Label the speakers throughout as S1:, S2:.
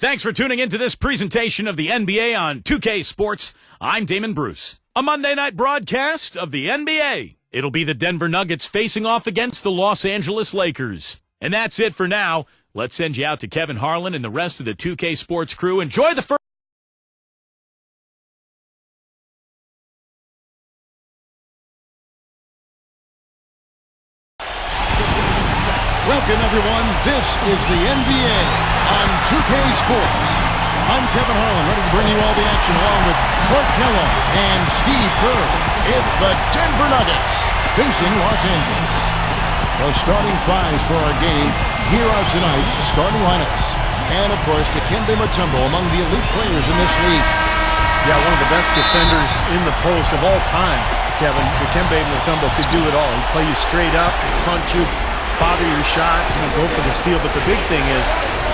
S1: Thanks for tuning into this presentation of the NBA on 2K Sports. I'm Damon Bruce. A Monday night broadcast of the NBA. It'll be the Denver Nuggets facing off against the Los Angeles Lakers. And that's it for now. Let's send you out to Kevin Harlan and the rest of the 2K Sports crew. Enjoy the first.
S2: Welcome, everyone. This is the NBA on 2K Sports. I'm Kevin Harlan, ready to bring you all the action along with Clark Kellogg and Steve Kerr. It's the Denver Nuggets facing Los Angeles. The starting fives for our game. Here are tonight's starting lineups. And, of course, Dikembe Mutombo among the elite players in this league.
S3: Yeah, one of the best defenders in the post of all time, Kevin. Dikembe Mutombo could do it all. He'd play you straight up, front you, bother your shot, go for the steal. But the big thing is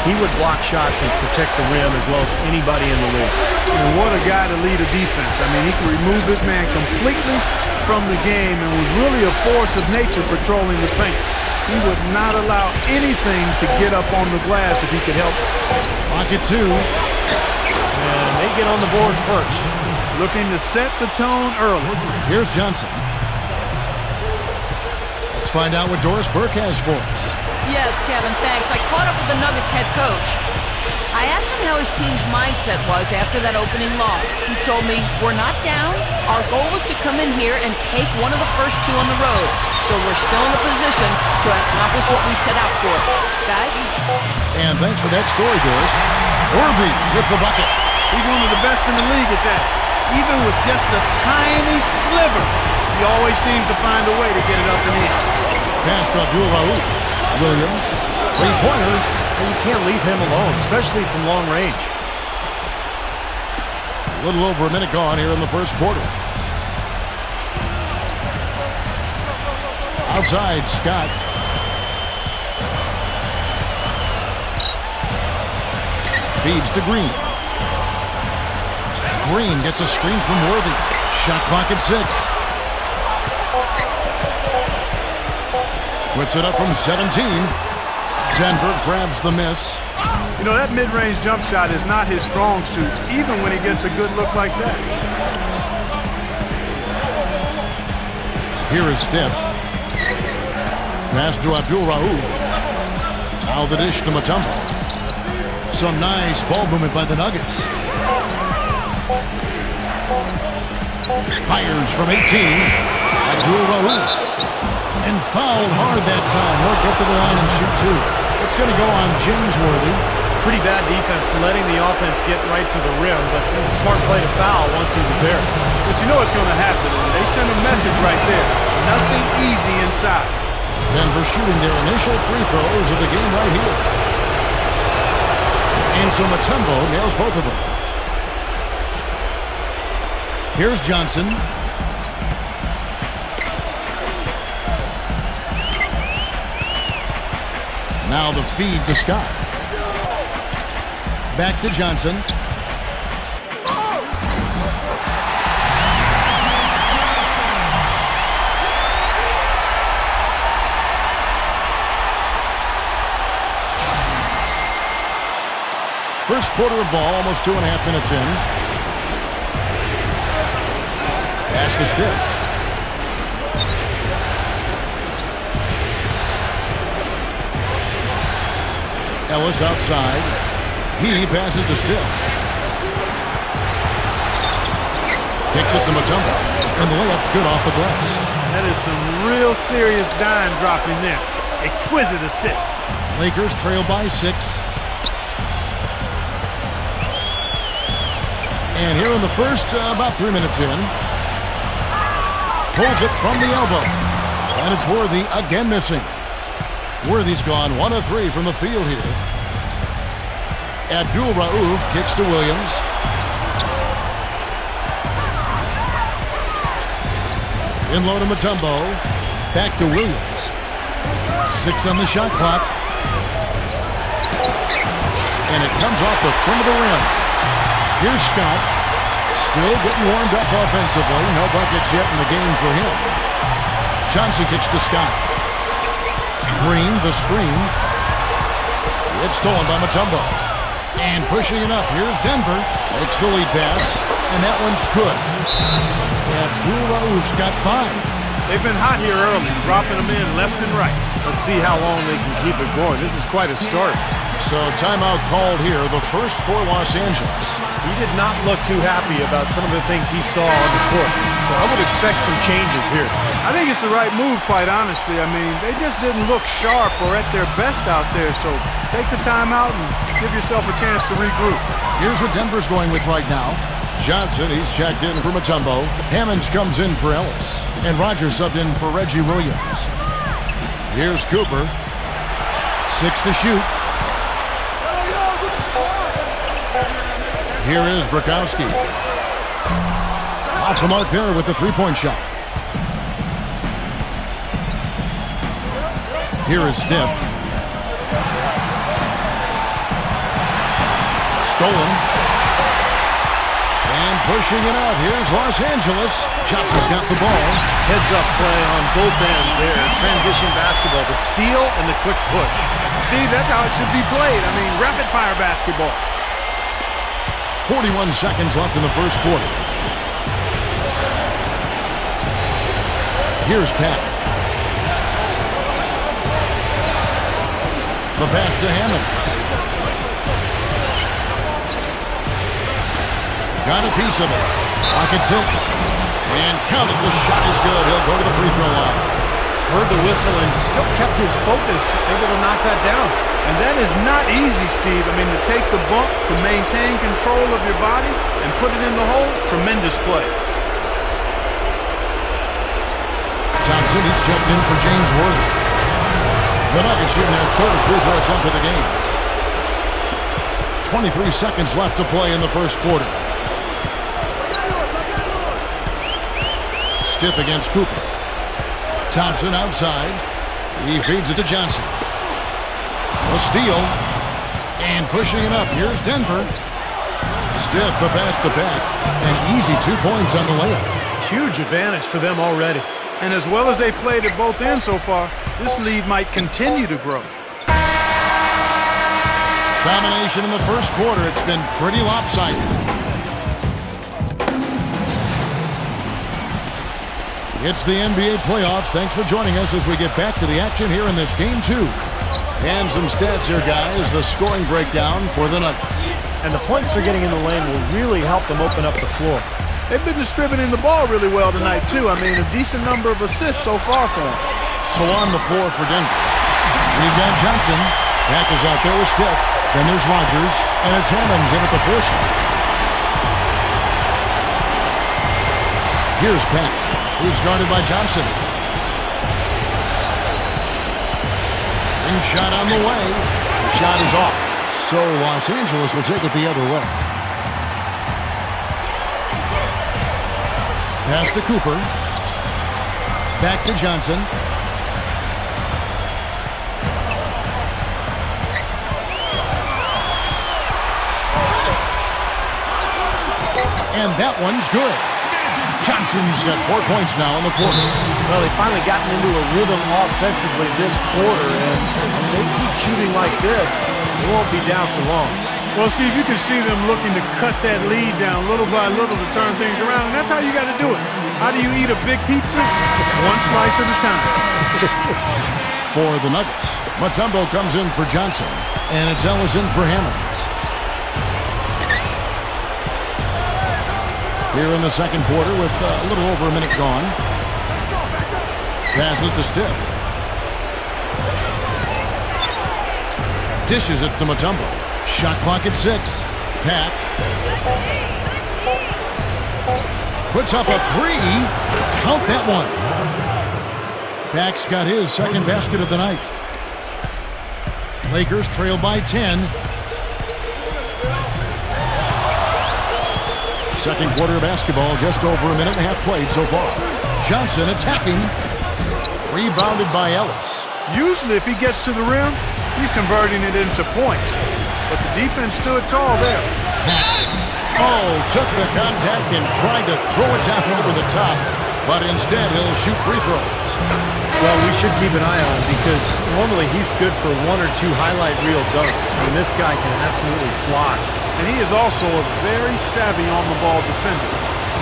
S3: he would block shots and protect the rim as well as anybody in the league.
S4: And what a guy to lead a defense. I mean, he could remove his man completely from the game and was really a force of nature patrolling the paint. He would not allow anything to get up on the glass if he could help it.
S2: Pocket two.
S3: And they get on the board first.
S4: Looking to set the tone early.
S2: Here's Johnson. Let's find out what Doris Burke has for us.
S5: Yes, Kevin, thanks. I caught up with the Nuggets head coach. I asked him how his team's mindset was after that opening loss. He told me, we're not down. Our goal was to come in here and take one of the first two on the road. So we're still in a position to accomplish what we set out for. Guys?
S2: And thanks for that story, Doris. Worthy with the bucket.
S4: He's one of the best in the league at that. Even with just a tiny sliver, he always seems to find a way to get it up and in.
S2: Pass to Abdul Rauf. Williams. Three-pointer.
S3: And you can't leave him alone, especially from long range.
S2: A little over a minute gone here in the first quarter. Outside, Scott. Feeds to Green. Green gets a screen from Worthy. Shot clock at 6. Puts it up from 17. Denver grabs the miss.
S4: You know, that mid-range jump shot is not his strong suit, even when he gets a good look like that.
S2: Here is Steph. Pass to Abdul Rauf. Now the dish to Mutombo. Some nice ball movement by the Nuggets. Fires from 18. Abdul Rauf. And fouled hard that time. He'll get to the line and shoot two. It's going to go on James Worthy.
S3: Pretty bad defense, letting the offense get right to the rim, but smart play to foul once he was there.
S4: But you know what's going to happen. They send a message right there. Nothing easy inside.
S2: Denver shooting their initial free throws of the game right here. And so Mutombo nails both of them. Here's Johnson. Now the feed to Scott. Back to Johnson. First quarter of ball, almost 2.5 minutes in. Pass to Steph. Ellis outside. He passes to Steph. Kicks it to Mutombo. And the layup's good off the glass.
S4: That is some real serious dime dropping there. Exquisite assist.
S2: Lakers trail by 6. And here in the first, about 3 minutes in. Pulls it from the elbow. And it's Worthy again missing. Worthy's gone 1 of 3 from the field here. Abdul Rauf kicks to Williams. In low to Mutombo. Back to Williams. 6 on the shot clock. And it comes off the front of the rim. Here's Scott. Still getting warmed up offensively. No buckets yet in the game for him. Johnson kicks to Scott. Green, the screen. It's stolen by Mutombo. And pushing it up. Here's Denver. Makes the lead pass. And that one's good. Abdul-Rauf got 5.
S4: They've been hot here early, dropping them in left and right.
S3: Let's see how long they can keep it going. This is quite a start.
S2: So timeout called here, the first for Los Angeles.
S3: He did not look too happy about some of the things he saw on the court. So I would expect some changes here.
S4: I think it's the right move, quite honestly. I mean, they just didn't look sharp or at their best out there. So take the timeout and give yourself a chance to regroup.
S2: Here's what Denver's going with right now. Johnson, he's checked in for Mutombo. Hammonds comes in for Ellis. And Rogers subbed in for Reggie Williams. Here's Cooper. 6 to shoot. Here is Brakowski. Off the mark there with the three-point shot. Here is Stiff. Stolen. And pushing it out. Here's Los Angeles. Johnson's got the ball.
S3: Heads-up play on both ends there. Transition basketball. The steal and the quick push.
S4: Steve, that's how it should be played. I mean, rapid-fire basketball.
S2: 41 seconds left in the first quarter. Here's Pat. The pass to Hammonds. Got a piece of it. Pocket 6. And count it. The shot is good. He'll go to the free throw line.
S3: Heard the whistle and still kept his focus, able to knock that down.
S4: And that is not easy, Steve. I mean, to take the bump, to maintain control of your body, and put it in the hole, tremendous play.
S2: Thompson, he's checked in for James Worthy. The Nuggets shooting their third free throw attempt of the game. 23 seconds left to play in the first quarter. Stiff against Cooper. Thompson outside. He feeds it to Johnson. A steal. And pushing it up. Here's Denver. Stiff the pass to Pat. And easy 2 points on the layup.
S3: Huge advantage for them already.
S4: And as well as they've played at both ends so far, this lead might continue to grow.
S2: Domination in the first quarter. It's been pretty lopsided. It's the NBA playoffs. Thanks for joining us as we get back to the action here in this game 2. And some stats here, guys. The scoring breakdown for the Nuggets.
S3: And the points they're getting in the lane will really help them open up the floor.
S4: They've been distributing the ball really well tonight, too. I mean, a decent number of assists so far for them.
S2: So on the floor for Denver. We've got Johnson. Pack is out there with Stiff. Then there's Rogers. And it's Hammonds in at the 4 slot. Here's Pat, who's guarded by Johnson. And shot on the way. The shot is off. So Los Angeles will take it the other way. Pass to Cooper. Back to Johnson. And that one's good. Johnson's got 4 points now in the quarter.
S3: Well, they've finally gotten into a rhythm offensively this quarter, and if they keep shooting like this, they won't be down for long.
S4: Well, Steve, you can see them looking to cut that lead down little by little to turn things around, and that's how you got to do it. How do you eat a big pizza? One slice at a time.
S2: For the Nuggets, Mutombo comes in for Johnson, and it's Ellis in for Hammonds. Here in the second quarter with a little over a minute gone. Passes to Stiff. Dishes it to Mutombo. Shot clock at 6. Pack. Puts up a 3. Count that one. Pack's got his second basket of the night. Lakers trail by 10. Second quarter of basketball, just over a minute and a half played so far. Johnson attacking. Rebounded by Ellis.
S4: Usually if he gets to the rim, he's converting it into points. But the defense stood tall there.
S2: Oh, took the contact and tried to throw it down over the top. But instead, he'll shoot free throws.
S3: Well, we should keep an eye on him because normally he's good for 1 or 2 highlight reel dunks, and this guy can absolutely fly.
S4: And he is also a very savvy on-the-ball defender.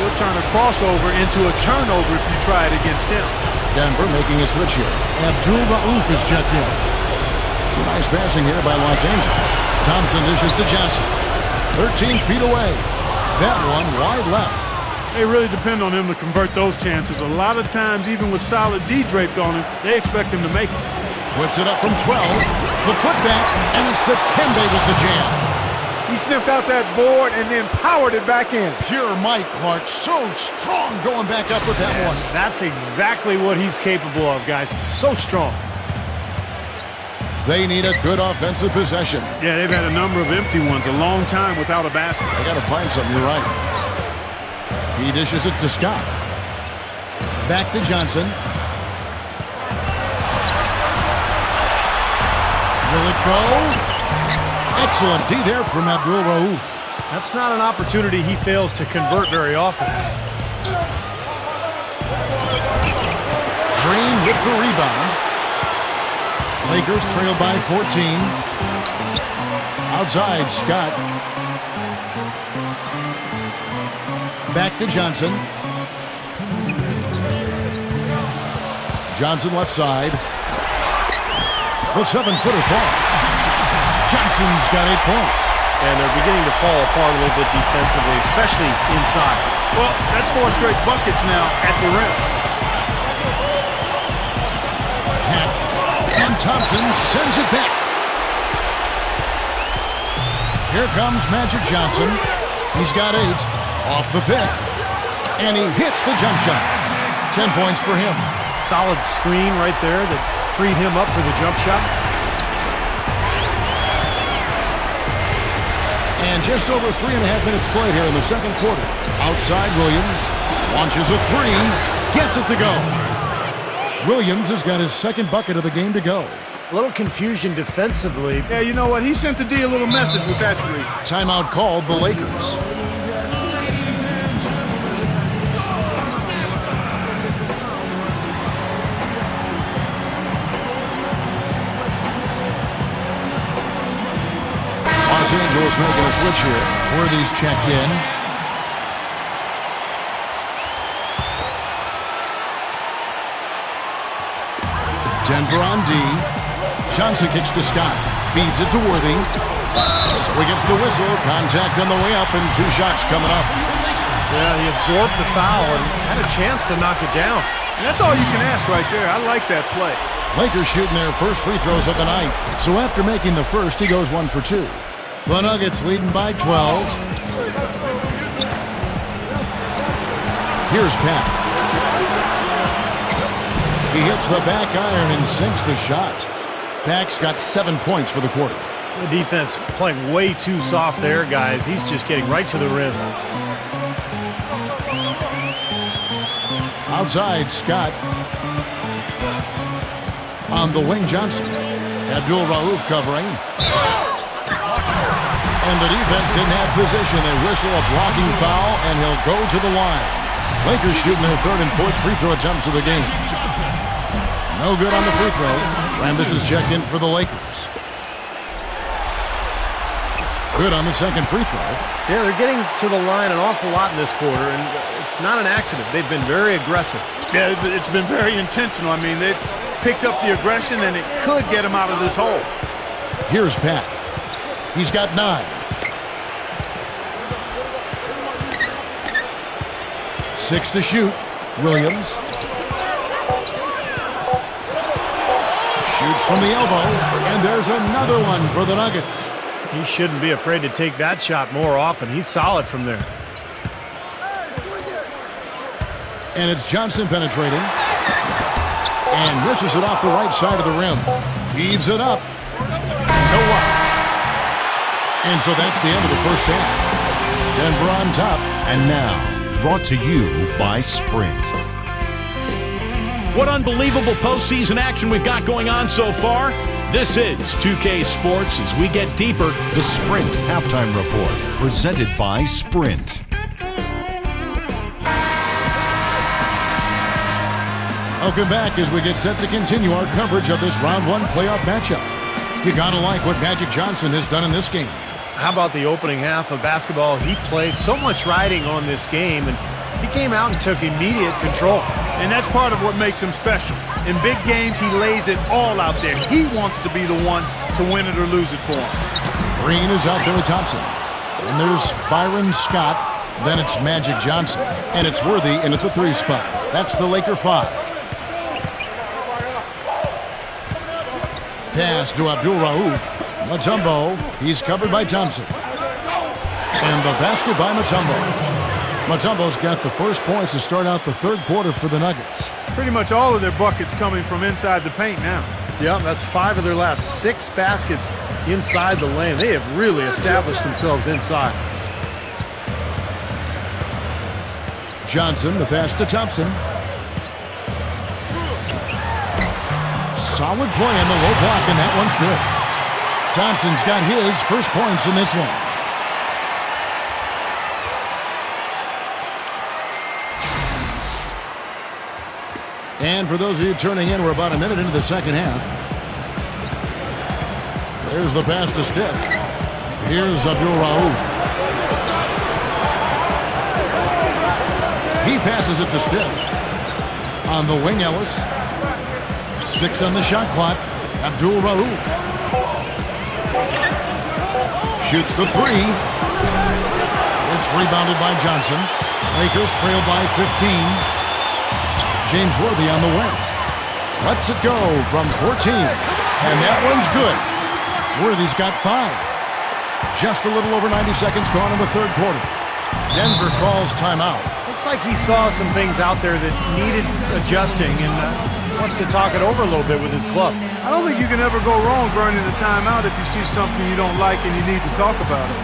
S4: He'll turn a crossover into a turnover if you try it against him.
S2: Denver making a switch here. Abdul Rauf is checked in. Some nice passing here by Los Angeles. Thompson dishes to Johnson. 13 feet away. That one wide left.
S4: They really depend on him to convert those chances. A lot of times, even with solid D draped on him, they expect him to make it.
S2: Puts it up from 12. The putback, and it's Dikembe with the jam.
S4: He sniffed out that board and then powered it back in.
S2: Pure Mike Clark, so strong going back up with that one.
S3: That's exactly what he's capable of, guys. So strong.
S2: They need a good offensive possession.
S4: Yeah, they've had a number of empty ones, a long time without a basket.
S2: They got to find something, you're right. He dishes it to Scott. Back to Johnson. Will it go? Excellent D there from Abdul Rauf.
S3: That's not an opportunity he fails to convert very often.
S2: Green with the rebound. Lakers trail by 14. Outside, Scott. Back to Johnson. Johnson left side. The 7-footer falls. Johnson's got 8 points.
S3: And they're beginning to fall apart a little bit defensively, especially inside.
S4: Well, that's 4 straight buckets now at the rim.
S2: And Thompson sends it back. Here comes Magic Johnson. He's got 8 off the pick. And he hits the jump shot. 10 points for him.
S3: Solid screen right there that freed him up for the jump shot.
S2: And just over 3.5 minutes played here in the second quarter. Outside, Williams launches a 3, gets it to go. Williams has got his second bucket of the game to go.
S3: A little confusion defensively.
S4: Yeah, you know what? He sent the D a little message with that 3.
S2: Timeout called the Lakers. Los Angeles making a switch here. Worthy's checked in. Denver on D. Johnson kicks to Scott. Feeds it to Worthy. So he gets the whistle. Contact on the way up and 2 shots coming up.
S3: Yeah, he absorbed the foul and had a chance to knock it down.
S4: And that's all you can ask right there. I like that play.
S2: Lakers shooting their first free throws of the night. So after making the first, he goes 1 for 2. The Nuggets leading by 12. Here's Pat. He hits the back iron and sinks the shot. Pack's got 7 points for the quarter.
S3: The defense playing way too soft there, guys. He's just getting right to the rim.
S2: Outside, Scott. On the wing, Johnson. Abdul Rauf covering. And the defense didn't have position. They whistle a blocking foul, and he'll go to the line. Lakers shooting their 3rd and 4th free throw attempts of the game. No good on the free throw. Rambis is checked in for the Lakers. Good on the second free throw.
S3: Yeah, they're getting to the line an awful lot in this quarter, and it's not an accident. They've been very aggressive.
S4: Yeah, it's been very intentional. I mean, they've picked up the aggression, and it could get him out of this hole.
S2: Here's Pat. He's got 9. 6 to shoot. Williams. Shoots from the elbow, and there's another one for the Nuggets.
S3: He shouldn't be afraid to take that shot more often. He's solid from there.
S2: And it's Johnson penetrating. And misses it off the right side of the rim. Heaves it up. No one. And so that's the end of the first half. Denver on top.
S6: And now, brought to you by Sprint.
S1: What unbelievable postseason action we've got going on so far. This is 2K Sports as we get deeper.
S6: The Sprint Halftime Report, presented by Sprint.
S2: Welcome back as we get set to continue our coverage of this round one playoff matchup. You gotta like what Magic Johnson has done in this game.
S3: How about the opening half of basketball? He played so much riding on this game, and he came out and took immediate control.
S4: And that's part of what makes him special. In big games, he lays it all out there. He wants to be the one to win it or lose it for him.
S2: Green is out there with Thompson. And there's Byron Scott. Then it's Magic Johnson. And it's Worthy in at the 3 spot. That's the Laker 5. Pass to Abdul Rauf. Mutombo. He's covered by Thompson. And the basket by Mutombo. Mutombo's got the first points to start out the third quarter for the Nuggets.
S4: Pretty much all of their buckets coming from inside the paint now.
S3: Yeah, that's 5 of their last 6 baskets inside the lane. They have really established themselves inside.
S2: Johnson, the pass to Thompson. Solid play in the low block, and that one's good. Thompson's got his first points in this one. And for those of you turning in, we're about a minute into the second half. There's the pass to Steph. Here's Abdul Rauf. He passes it to Steph. On the wing, Ellis. 6 on the shot clock. Abdul Rauf. Shoots the 3. It's rebounded by Johnson. Lakers trail by 15. James Worthy on the wing. Lets it go from 14. And that one's good. Worthy's got 5. Just a little over 90 seconds gone in the third quarter. Denver calls timeout.
S3: Looks like he saw some things out there that needed adjusting and wants to talk it over a little bit with his club.
S4: I don't think you can ever go wrong burning a timeout if you see something you don't like and you need to talk about it.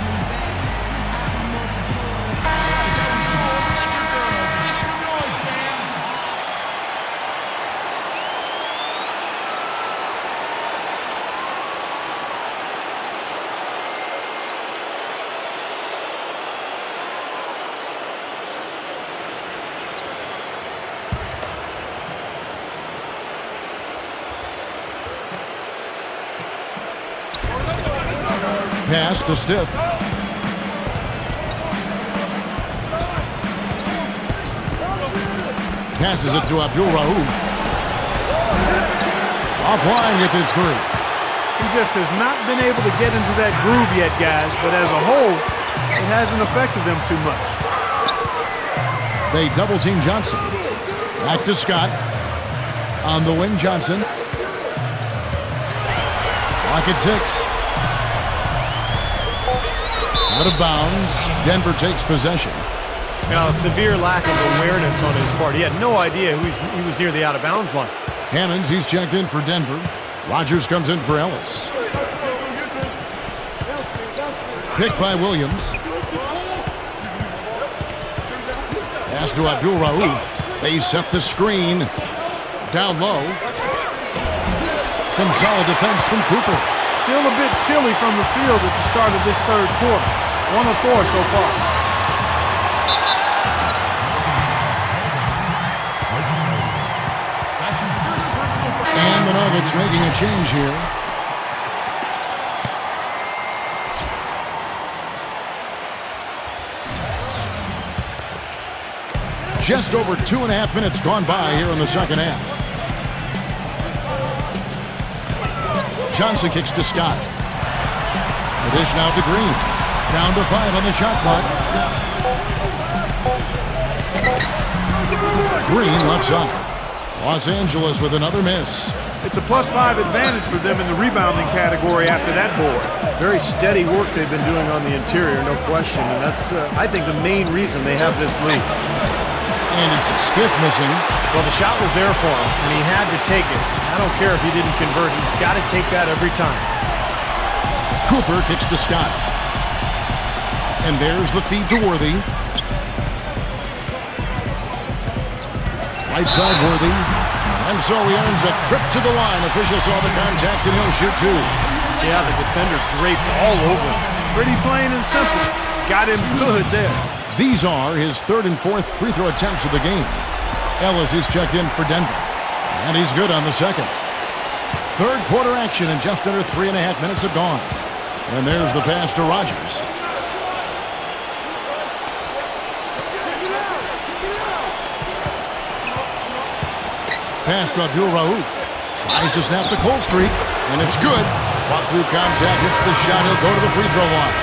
S2: Pass to Steph. Passes it to Abdul Rauf. Offline if it's 3.
S4: He just has not been able to get into that groove yet, guys, but as a whole, it hasn't affected them too much.
S2: They double team Johnson. Back to Scott. On the wing, Johnson. Clock at 6. Out of bounds. Denver takes possession.
S3: Now, a severe lack of awareness on his part. He had no idea he was near the out-of-bounds line.
S2: Hammonds, he's checked in for Denver. Rogers comes in for Ellis. Picked by Williams. Pass to Abdul Rauf. They set the screen. Down low. Some solid defense from Cooper.
S4: Still a bit chilly from the field at the start of this third quarter. 1 of 4 so far.
S2: And the Nuggets making a change here. Just over 2.5 minutes gone by here in the second half. Johnson kicks to Scott. The dish now to Green. Down to 5 on the shot clock. Green left side. Los Angeles with another miss.
S4: It's a +5 advantage for them in the rebounding category after that board.
S3: Very steady work they've been doing on the interior, no question. And that's, I think, the main reason they have this lead.
S2: And it's stiff missing.
S3: Well, the shot was there for him, and he had to take it. I don't care if he didn't convert. He's got to take that every time.
S2: Cooper kicks to Scott. And there's the feed to Worthy. Right side Worthy. And so he earns a trip to the line. Official saw the contact and he'll shoot 2.
S3: Yeah, the defender draped all over him.
S4: Pretty plain and simple. Got him good there.
S2: These are his 3rd and 4th free throw attempts of the game. Ellis is checked in for Denver. And he's good on the second. Third quarter action, and just under 3.5 minutes have gone. And there's the pass to Rogers. Pass to Abdul Rauf. Tries to snap the cold streak, and it's good. Fought through contact, hits the shot. He'll go to the free throw line.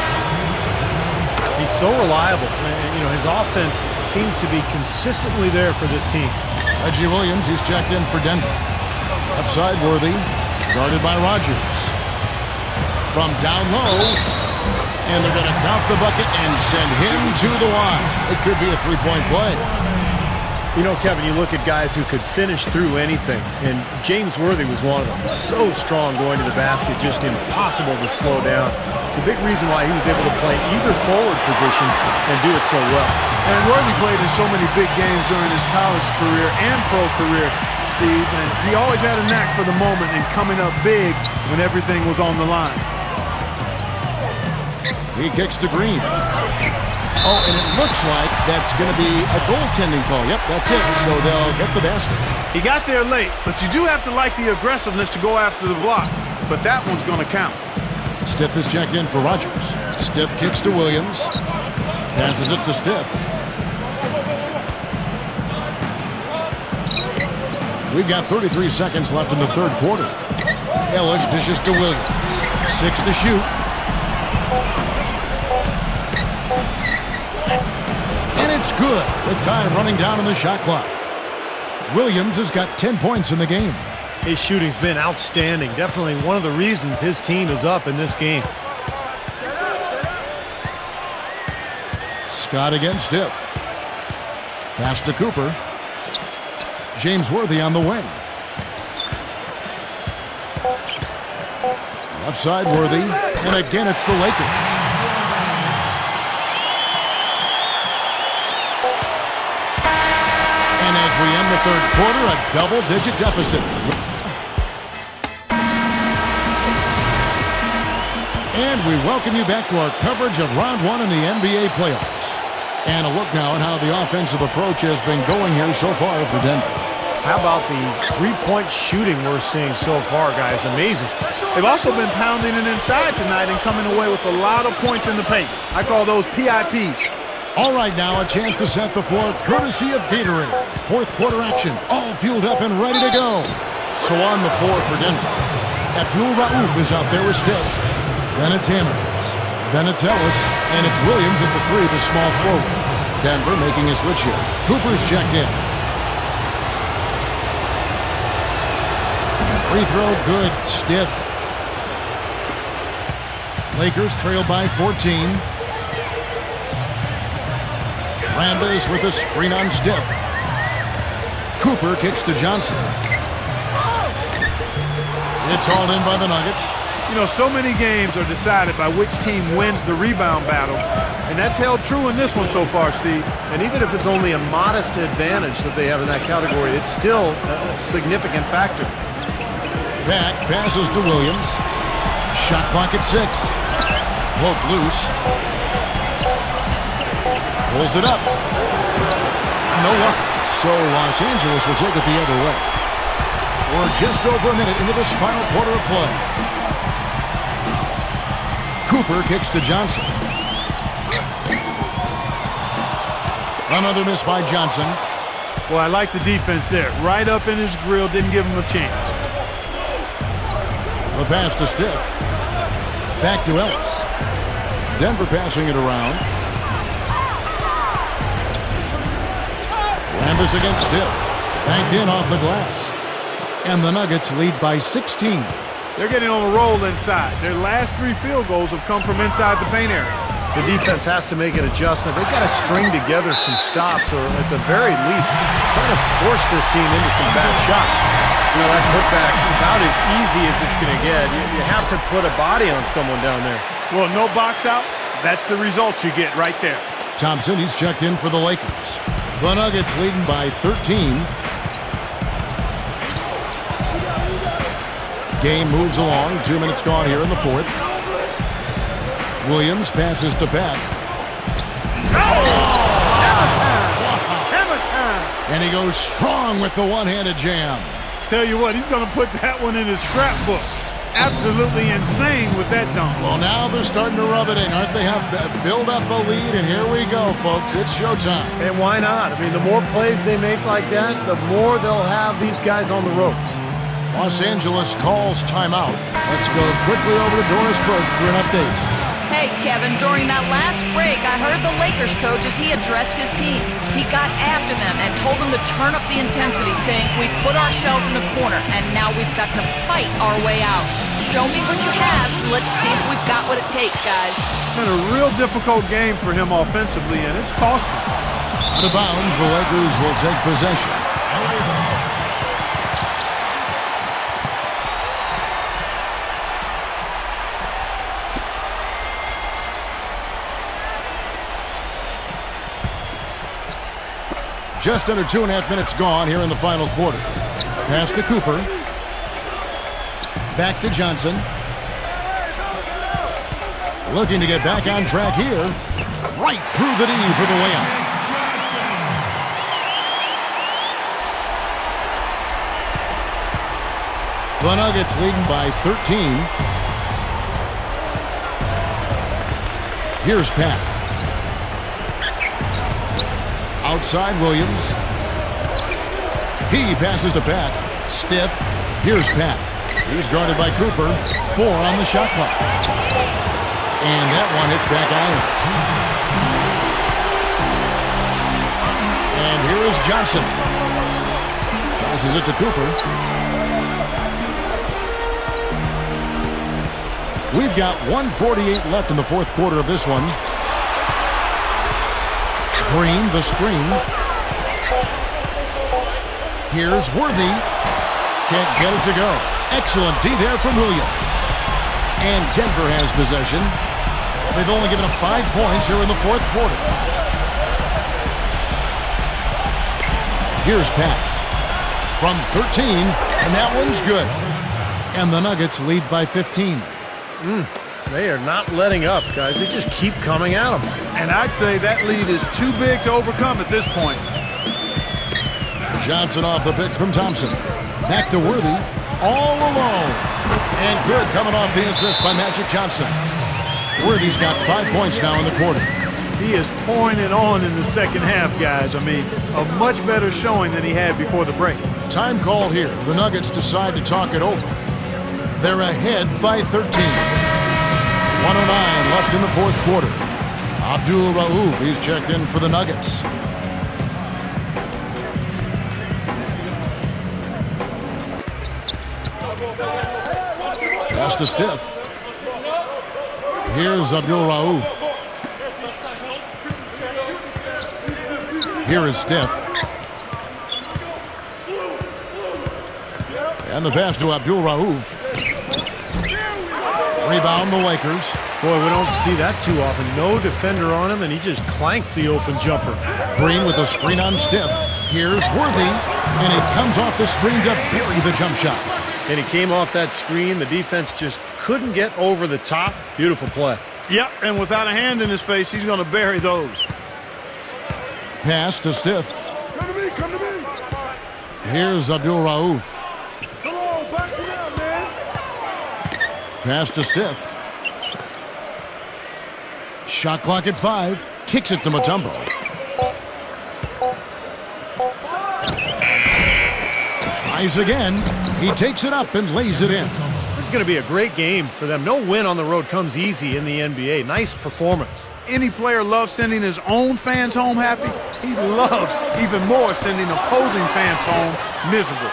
S3: He's so reliable. You know, his offense seems to be consistently there for this team.
S2: Reggie Williams, he's checked in for Denver. Left side, Worthy, guarded by Rogers. From down low, and they're going to count the bucket and send him to the line. It could be a three-point play.
S3: You know, Kevin, you look at guys who could finish through anything, and James Worthy was one of them. So strong going to the basket, just impossible to slow down. It's a big reason why he was able to play either forward position and do it so well.
S4: And Worthy played in so many big games during his college career and pro career, Steve, and he always had a knack for the moment and coming up big when everything was on the line.
S2: He kicks to Green. Oh, and it looks like that's going to be a goaltending call. Yep, that's it. So they'll get the basket.
S4: He got there late, but you do have to like the aggressiveness to go after the block. But that one's going to count.
S2: Stith is checked in for Rogers. Stith kicks to Williams. Passes it to Stith. We've got 33 seconds left in the third quarter. Ellis dishes to Williams. 6 to shoot. And it's good with time running down on the shot clock. Williams has got 10 points in the game.
S3: His shooting's been outstanding. Definitely one of the reasons his team is up in this game.
S2: Scott against Stith. Pass to Cooper. James Worthy on the wing. Left side, Worthy. And again, it's the Lakers. And as we end the third quarter, a double-digit deficit. And we welcome you back to our coverage of Round 1 in the NBA playoffs. And a look now at how the offensive approach has been going here so far for Denver.
S3: How about the three-point shooting we're seeing so far, guys? Amazing.
S4: They've also been pounding it inside tonight and coming away with a lot of points in the paint. I call those PIPs.
S2: All right, now a chance to set the floor courtesy of Gatorade. Fourth quarter action, all fueled up and ready to go. So on the floor for Denver. Abdul Rauf is out there with Stith. Then it's Hammonds. Then it's Ellis. And it's Williams at the three, the small forward. Denver making a switch here. Cooper's checked in. Free throw good. Stith. Lakers trail by 14. Rambis with a screen on Stith. Cooper kicks to Johnson. It's hauled in by the Nuggets.
S4: You know, so many games are decided by which team wins the rebound battle, and that's held true in this one so far, Steve.
S3: And even if it's only a modest advantage that they have in that category, it's still a significant factor.
S2: Back passes to Williams. Shot clock at 6. Poke loose. Pulls it up. No luck. So Los Angeles will take it the other way. We're just over a minute into this final quarter of play. Cooper kicks to Johnson. Another miss by Johnson.
S4: Well, I like the defense there. Right up in his grill, didn't give him a chance.
S2: The pass to Stith. Back to Ellis. Denver passing it around. Rambis against Stith. Banked in off the glass. And the Nuggets lead by 16.
S4: They're getting on a roll inside. Their last 3 field goals have come from inside the paint area.
S3: The defense has to make an adjustment. They've got to string together some stops, or at the very least, try to force this team into some bad shots. You know, that putback's about as easy as it's going to get. You have to put a body on someone down there.
S4: Well, no box out. That's the result you get right there.
S2: Thompson, he's checked in for the Lakers. The Nuggets leading by 13. Game moves along. 2 minutes gone here in the fourth. Williams passes to Peck.
S4: Hammer time!
S2: And he goes strong with the one-handed jam.
S4: Tell you what, he's going to put that one in his scrapbook. Absolutely insane with that dunk.
S2: Well, now they're starting to rub it in, aren't they? Have build up a lead, and here we go, folks. It's showtime.
S3: And why not? I mean, the more plays they make like that, the more they'll have these guys on the ropes.
S2: Los Angeles calls timeout. Let's go quickly over to Doris Burke for an update.
S5: Hey, Kevin, during that last break, I heard the Lakers coach as he addressed his team. He got after them and told them to turn up the intensity, saying, we put ourselves in a corner, and now we've got to fight our way out. Show me what you have. Let's see if we've got what it takes, guys.
S4: It's been a real difficult game for him offensively, and it's costly.
S2: Out of bounds, the Lakers will take possession. Just under 2.5 minutes gone here in the final quarter. Pass to Cooper. Back to Johnson. Looking to get back on track here. Right through the D for the layup. The Nuggets leading by 13. Here's Pat. Outside Williams. He passes to Pat. Stiff. Here's Pat. He's guarded by Cooper. 4 on the shot clock. And that one hits back iron. And here is Johnson. Passes it to Cooper. We've got 1:48 left in the fourth quarter of this one. Green, the screen. Here's Worthy. Can't get it to go. Excellent D there from Williams. And Denver has possession. They've only given up 5 points here in the fourth quarter. Here's Pat. From 13, and that one's good. And the Nuggets lead by 15.
S3: They are not letting up, guys. They just keep coming at them.
S4: And I'd say that lead is too big to overcome at this point.
S2: Johnson off the pick from Thompson. Back to Worthy. All alone. And good coming off the assist by Magic Johnson. Worthy's got 5 points now in the quarter.
S4: He is pouring it on in the second half, guys. I mean, a much better showing than he had before the break.
S2: Time call here. The Nuggets decide to talk it over. They're ahead by 13. 1:09 left in the fourth quarter. Abdul Rauf, he's checked in for the Nuggets. Pass to Stiff. Here's Abdul Rauf. Here is Stiff. And the pass to Abdul Rauf. Rebound the Lakers.
S3: Boy, we don't see that too often. No defender on him, and he just clanks the open jumper.
S2: Green with a screen on Stiff. Here's Worthy. And it comes off the screen to bury the jump shot.
S3: And he came off that screen. The defense just couldn't get over the top. Beautiful play.
S4: Yep, and without a hand in his face, he's going to bury those.
S2: Pass to Stiff.
S4: Come to me, come to me.
S2: Here's Abdul Rauf.
S4: Come on, back it up, man.
S2: Pass to Stiff. Shot clock at 5. Kicks it to Mutombo. Tries again. He takes it up and lays it in.
S3: This is going to be a great game for them. No win on the road comes easy in the NBA. Nice performance.
S4: Any player loves sending his own fans home happy. He loves even more sending opposing fans home miserable.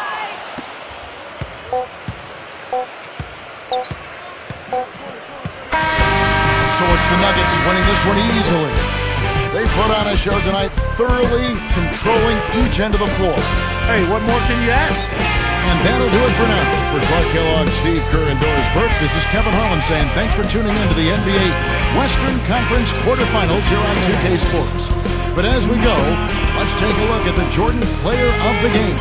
S2: So it's the Nuggets winning this one easily. They put on a show tonight, thoroughly controlling each end of the floor.
S4: Hey, what more can you ask?
S2: And that'll do it for now. For Clark Kellogg, Steve Kerr, and Doris Burke, this is Kevin Harlan saying thanks for tuning in to the NBA Western Conference quarterfinals here on 2K Sports. But as we go, let's take a look at the Jordan Player of the Game.